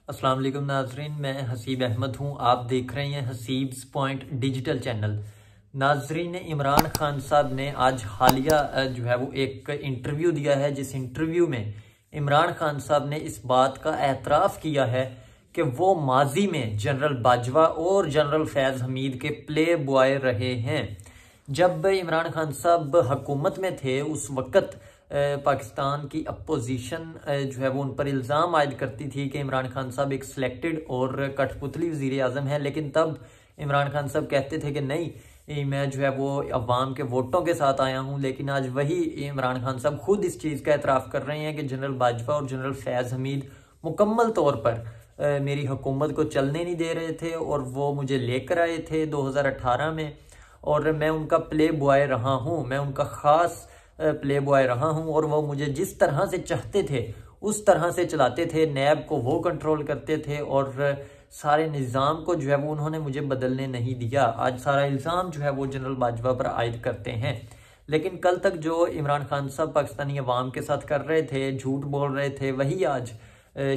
अस्सलाम वालेकुम नाजरीन, मैं हसीब अहमद हूँ। आप देख रहे हैं हसीब्स पॉइंट डिजिटल चैनल। नाजरीन, इमरान खान साहब ने आज हालिया जो है वो एक इंटरव्यू दिया है, जिस इंटरव्यू में इमरान खान साहब ने इस बात का एतराफ़ किया है कि वो माजी में जनरल बाजवा और जनरल फैज़ हमीद के प्ले बॉय रहे हैं। जब इमरान खान साहब हुकूमत में थे उस वक़्त पाकिस्तान की अपोजिशन जो है वो उन पर इल्ज़ाम आयद करती थी कि इमरान खान साहब एक सिलेक्टेड और कठपुतली वज़ीर आज़म है, लेकिन तब इमरान खान साहब कहते थे कि नहीं, मैं जो है वो अवाम के वोटों के साथ आया हूं। लेकिन आज वही इमरान खान साहब खुद इस चीज़ का एतराफ़ कर रहे हैं कि जनरल बाजवा और जनरल फैज़ हमीद मुकम्मल तौर पर मेरी हुकूमत को चलने नहीं दे रहे थे और वो मुझे लेकर आए थे 2018 में, और मैं उनका प्ले बॉय रहा हूँ, मैं उनका ख़ास प्ले बॉय रहा हूं और वो मुझे जिस तरह से चाहते थे उस तरह से चलाते थे। नैब को वो कंट्रोल करते थे और सारे निज़ाम को जो है वो उन्होंने मुझे बदलने नहीं दिया। आज सारा इल्ज़ाम जो है वो जनरल बाजवा पर आयद करते हैं, लेकिन कल तक जो इमरान खान साहब पाकिस्तानी अवाम के साथ कर रहे थे, झूठ बोल रहे थे, वही आज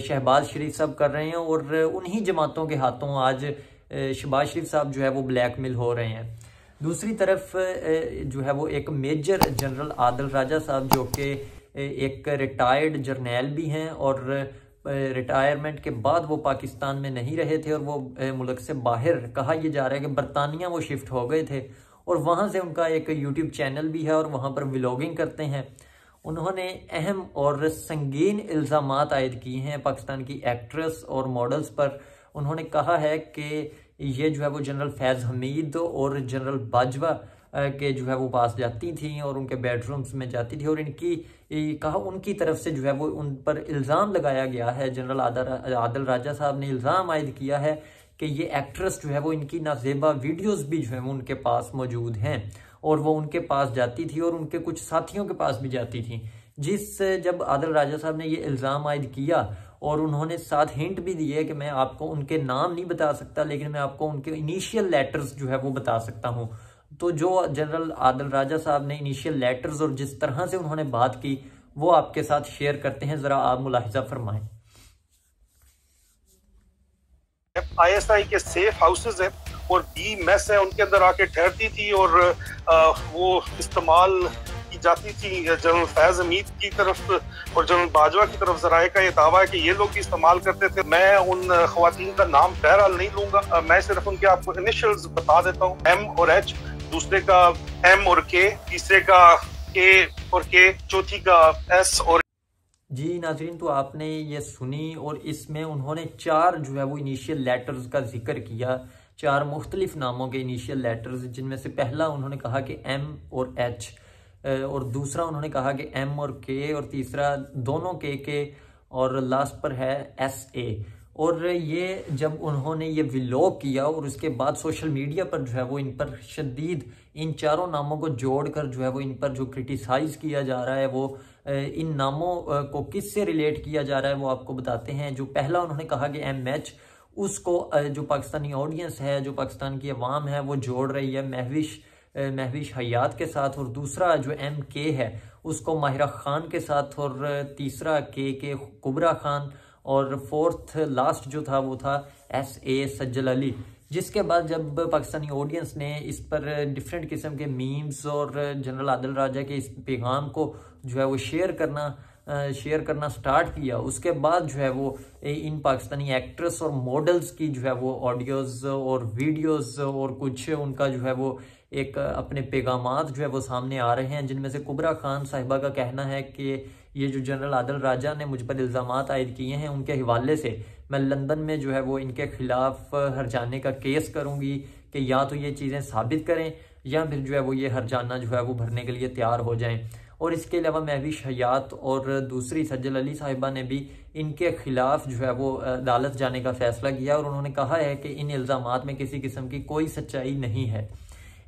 शहबाज शरीफ साहब कर रहे हैं और उन्हीं जमातों के हाथों आज शहबाज शरीफ साहब जो है वो ब्लैकमेल हो रहे हैं। दूसरी तरफ जो है वो एक मेजर जनरल आदिल राजा साहब, जो कि एक रिटायर्ड जर्नैल भी हैं और रिटायरमेंट के बाद वो पाकिस्तान में नहीं रहे थे और वो मुल्क से बाहर, कहा यह जा रहा है कि बरतानिया वो शिफ्ट हो गए थे और वहाँ से उनका एक यूट्यूब चैनल भी है और वहाँ पर व्लॉगिंग करते हैं। उन्होंने अहम और संगीन इल्ज़ामात आयद किए हैं पाकिस्तान की एक्ट्रेस और मॉडल्स पर। उन्होंने कहा है कि ये जो है वो जनरल फैज़ हमीद और जनरल बाजवा के जो है वो पास जाती थी और उनके बेडरूम्स में जाती थी और इनकी कहा उनकी तरफ से जो है वो उन पर इल्ज़ाम लगाया गया है। जनरल आदिल राजा साहब ने इल्ज़ाम आयद किया है कि ये एक्ट्रेस जो है वो इनकी नाजेबा वीडियोस भी जो है वो उनके पास मौजूद हैं और वो उनके पास जाती थी और उनके कुछ साथियों के पास भी जाती थी। जब आदिल राजा साहब ने ये इल्ज़ाम आयद किया और उन्होंने साथ हिंट भी दिए कि मैं आपको उनके नाम नहीं बता सकता, लेकिन मैं आपको उनके इनिशियल लेटर्स जो है वो बता सकता हूं। तो जो जनरल आदिल राजा साहब ने इनिशियल लेटर्स और जिस तरह से उन्होंने बात की वो आपके साथ शेयर करते हैं, जरा आप मुलाहिजा फरमाएं। ISI के सेफ हाउसेस है और बी मेस है, उनके अंदर आके ठहरती थी और वो इस्तेमाल की जाती थी जनरल फैज हमीद की तरफ और जनरल बाजवा की तरफ। जराए का ये दावा है कि ये लोग भी इस्तेमाल करते थे। मैं उन खवातीन का नाम बहरहाल नहीं लूंगा, मैं सिर्फ उनके आपको इनिशियल्स बता देता हूँ। M और H, दूसरे का M और K, तीसरे का K और K, चौथी का S और जी नाजरीन, तो आपने ये सुनी और इसमें उन्होंने 4 जो है वो इनिशियल लेटर्स का जिक्र किया, 4 मुख्तलिफ नामों के इनिशियल लेटर्स, जिनमें से पहला उन्होंने कहा कि M और H और दूसरा उन्होंने कहा कि M और K और तीसरा दोनों K और लास्ट पर है SA। और ये जब उन्होंने ये व्लॉग किया और उसके बाद सोशल मीडिया पर जो है वो इन पर शदीद इन चारों नामों को जोड़कर जो है वो इन पर जो क्रिटिसाइज किया जा रहा है, वो इन नामों को किससे रिलेट किया जा रहा है वो आपको बताते हैं। जो पहला उन्होंने कहा कि MH, उसको जो पाकिस्तानी ऑडियंस है, जो पाकिस्तान की अवाम है, वो जोड़ रही है महविश हयात के साथ, और दूसरा जो MK है उसको माहिरा खान के साथ, और तीसरा के कुबरा खान, और फोर्थ लास्ट जो था वो था SA सज्जल अली। जिसके बाद जब पाकिस्तानी ऑडियंस ने इस पर डिफरेंट किस्म के मीम्स और जनरल आदिल राजा के इस पैगाम को जो है वो शेयर करना स्टार्ट किया, उसके बाद जो है वो इन पाकिस्तानी एक्ट्रेस और मॉडल्स की जो है वो ऑडियोज और वीडियोस और कुछ उनका जो है वो एक अपने पैगामात जो है वो सामने आ रहे हैं, जिनमें से कुबरा खान साहिबा का कहना है कि ये जो जनरल आदिल राजा ने मुझ पर इल्ज़ामात आयद किए हैं उनके हवाले से मैं लंदन में जो है वो इनके खिलाफ हरजाने का केस करूंगी कि या तो ये चीज़ें साबित करें या फिर जो है वो ये हरजाना जो है वो भरने के लिए तैयार हो जाएं। और इसके अलावा महविश हयात और दूसरी सज्जल अली साहिबा ने भी इनके खिलाफ जो है वो अदालत जाने का फैसला किया और उन्होंने कहा है कि इन इल्ज़ामात में किसी किस्म की कोई सच्चाई नहीं है।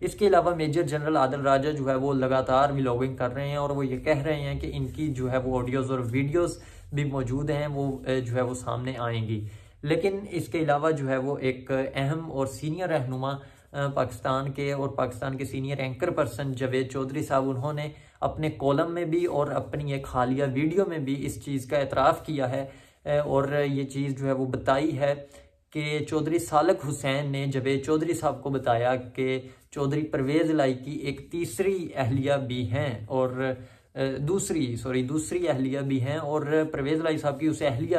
इसके अलावा मेजर जनरल आदिल राजा जो है वो लगातार व्लॉगिंग कर रहे हैं और वो ये कह रहे हैं कि इनकी जो है वो ऑडियोज़ और वीडियोज़ भी मौजूद हैं, वो जो है वो सामने आएंगी। लेकिन इसके अलावा जो है वो एक अहम और सीनियर रहनुमा पाकिस्तान के और पाकिस्तान के senior anchor person Javed Chaudhry साहब, उन्होंने अपने कॉलम में भी और अपनी एक हालिया वीडियो में भी इस चीज़ का एतराफ़ किया है और ये चीज़ जो है वो बताई है कि चौधरी सालक हुसैन ने जावेद चौधरी साहब को बताया कि चौधरी परवेज़ लाई की एक तीसरी अहलिया भी हैं और दूसरी अहलिया भी हैं, और परवेज़ लाई साहब की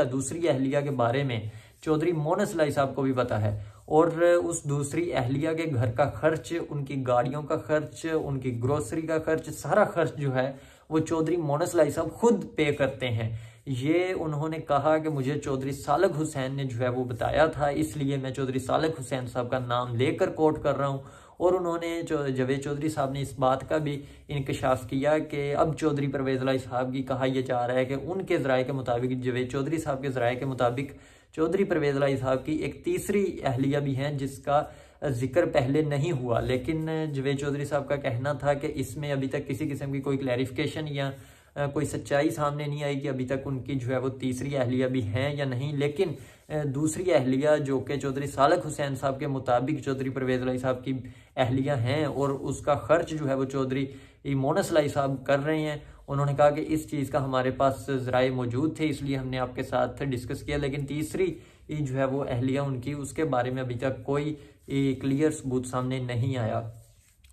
दूसरी अहलिया के बारे में चौधरी मोनस लाई साहब को भी पता है। और उस दूसरी अहलिया के घर का खर्च, उनकी गाड़ियों का खर्च, उनकी ग्रोसरी का खर्च, सारा खर्च जो है वो चौधरी मोनस लाई साहब खुद पे करते हैं। ये उन्होंने कहा कि मुझे चौधरी सालक हुसैन ने जो है वो बताया था, इसलिए मैं चौधरी सालक हुसैन साहब का नाम लेकर कोट कर रहा हूँ। और उन्होंने जावेद चौधरी साहब ने इस बात का भी इंकशाफ किया कि अब चौधरी परवेज़ लाई साहब की कहा यह जा रहा है कि उनके ज़राए के मुताबिक, जावेद चौधरी साहब के ज़राए के मुताबिक चौधरी परवेज़ लाई साहब की एक तीसरी अहलिया भी हैं जिसका जिक्र पहले नहीं हुआ। लेकिन जावेद चौधरी साहब का कहना था कि इसमें अभी तक किसी किस्म की कोई क्लैरिफिकेशन या कोई सच्चाई सामने नहीं आई कि अभी तक उनकी जो है वो तीसरी अहलिया भी हैं या नहीं। लेकिन दूसरी अहलिया जो कि चौधरी सालक हुसैन साहब के मुताबिक चौधरी परवेज़ लाई साहब की अहलिया हैं और उसका खर्च जो है वो चौधरी मोनस लाई साहब कर रहे हैं। उन्होंने कहा कि इस चीज़ का हमारे पास ज़राए मौजूद थे, इसलिए हमने आपके साथ डिस्कस किया, लेकिन तीसरी जो है वो अहलिया उनकी, उसके बारे में अभी तक कोई क्लियर सबूत सामने नहीं आया।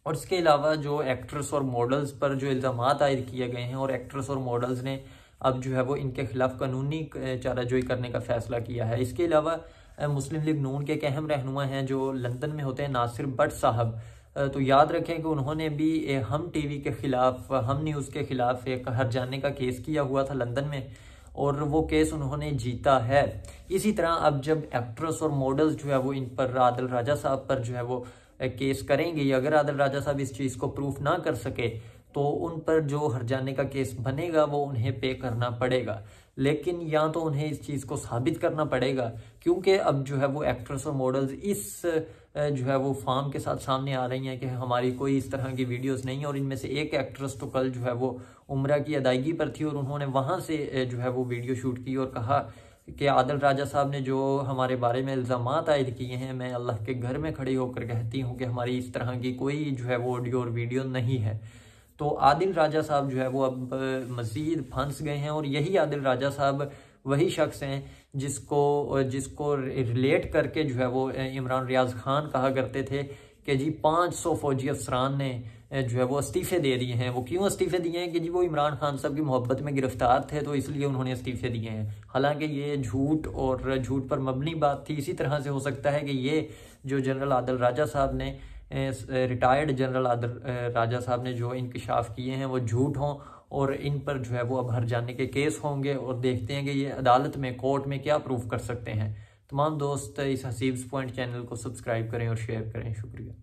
और इसके अलावा जो एक्ट्रेस और मॉडल्स पर जो इल्ज़ामात आयद किए गए हैं, और एक्ट्रेस और मॉडल्स ने अब जो है वो इनके खिलाफ कानूनी चाराजोई करने का फैसला किया है। इसके अलावा मुस्लिम लीग नून के एक अहम रहनुमा हैं जो लंदन में होते हैं, नासिर भट्ट साहब, तो याद रखें कि उन्होंने भी हम टीवी के खिलाफ, हम न्यूज़ के खिलाफ एक हर्जाने का केस किया हुआ था लंदन में, और वो केस उन्होंने जीता है। इसी तरह अब जब एक्ट्रेस और मॉडल्स जो है वो इन पर आदिल राजा साहब पर जो है वो केस करेंगे, या अगर आदिल राजा साहब इस चीज़ को प्रूफ ना कर सके तो उन पर जो हर्जाने का केस बनेगा वो उन्हें पे करना पड़ेगा। लेकिन या तो उन्हें इस चीज़ को साबित करना पड़ेगा, क्योंकि अब जो है वो एक्ट्रेस और मॉडल्स इस जो है वो फार्म के साथ सामने आ रही हैं कि हमारी कोई इस तरह की वीडियोस नहीं है। और इनमें से एक एक्ट्रेस तो कल जो है वो उम्रा की अदायगी पर थी और उन्होंने वहाँ से जो है वो वीडियो शूट की और कहा कि आदिल राजा साहब ने जो हमारे बारे में इल्ज़ामात आयद किए हैं, मैं अल्लाह के घर में खड़ी होकर कहती हूँ कि हमारी इस तरह की कोई जो है वो ऑडियो और वीडियो नहीं है। तो आदिल राजा साहब जो है वो अब मज़ीद फंस गए हैं, और यही आदिल राजा साहब वही शख्स हैं जिसको रिलेट करके जो है वो इमरान रियाज खान कहा करते थे कि जी 500 फौजी अफसरान ने जो है वो इस्तीफ़े दे दिए हैं। वो क्यों इस्तीफ़े दिए हैं कि जी वो इमरान खान साहब की मोहब्बत में गिरफ्तार थे, तो इसलिए उन्होंने इस्तीफ़े दिए हैं। हालांकि ये झूठ और झूठ पर मबनी बात थी। इसी तरह से हो सकता है कि ये जो जनरल आदिल राजा साहब ने, रिटायर्ड जनरल आदिल राजा साहब ने जो इंकशाफ किए हैं वो झूठ हों, और इन पर जो है वो अब हर्जाने के केस होंगे, और देखते हैं कि ये अदालत में, कोर्ट में क्या प्रूफ कर सकते हैं। तमाम दोस्त इस हसीब्स पॉइंट चैनल को सब्सक्राइब करें और शेयर करें। शुक्रिया।